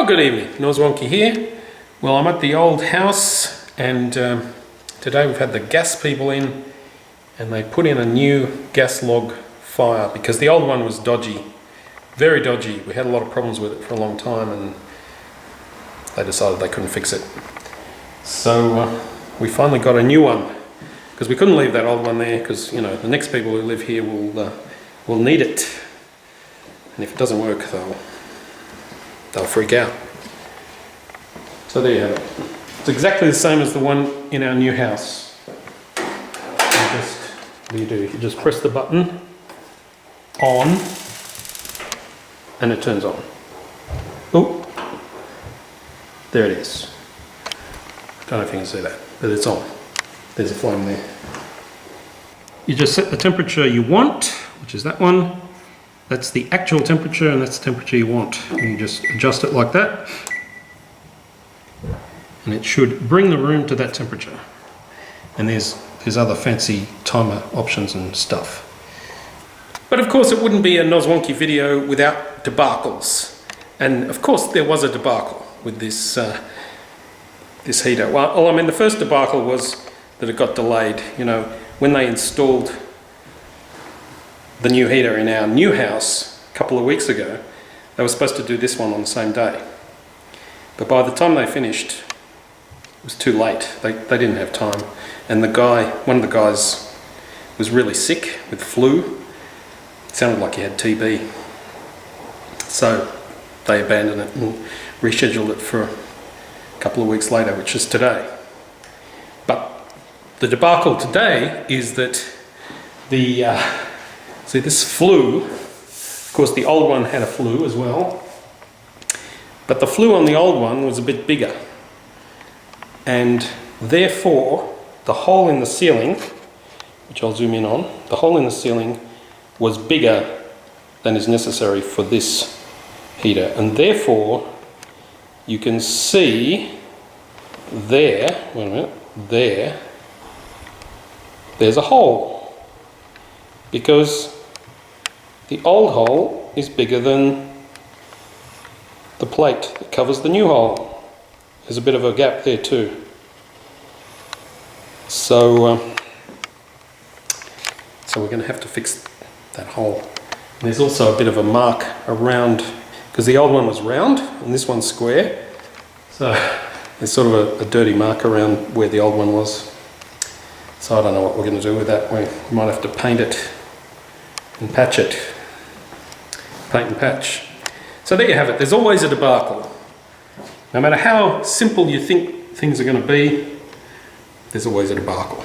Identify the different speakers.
Speaker 1: Well, good evening, Noswonky here. Well, I'm at the old house and today we've had the gas people in and they put in a new gas log fire because the old one was dodgy, very dodgy. We had a lot of problems with it for a long time and they decided they couldn't fix it. So we finally got a new one because we couldn't leave that old one there because, you know, the next people who live here will need it. And if it doesn't work, they'll freak out. So there you have it. It's exactly the same as the one in our new house. What do you do? You just press the button on and it turns on. Oh, there it is. Don't know if you can see that, but it's on. There's a flame there. You just set the temperature you want, which is that one. That's the actual temperature and that's the temperature you want. And you just adjust it like that. And it should bring the room to that temperature. And there's other fancy timer options and stuff. But of course it wouldn't be a Noswonky video without debacles. And of course there was a debacle with this this heater. Well, I mean, the first debacle was that it got delayed. You know, when they installed the new heater in our new house a couple of weeks ago, they were supposed to do this one on the same day. But by the time they finished, it was too late. They didn't have time. And one of the guys was really sick with flu. It sounded like he had TB. So they abandoned it and rescheduled it for a couple of weeks later, which is today. But the debacle today is that see, this flue, of course the old one had a flue as well, but the flue on the old one was a bit bigger. And therefore, the hole in the ceiling, which I'll zoom in on, the hole in the ceiling was bigger than is necessary for this heater. And therefore, you can see there, wait a minute, there's a hole. Because the old hole is bigger than the plate that covers the new hole. There's a bit of a gap there too. So we're going to have to fix that hole. And there's also a bit of a mark around, because the old one was round and this one's square. So there's sort of a dirty mark around where the old one was. So I don't know what we're going to do with that. We might have to paint it and patch it. Paint and patch. So there you have it. There's always a debacle. No matter how simple you think things are going to be, there's always a debacle.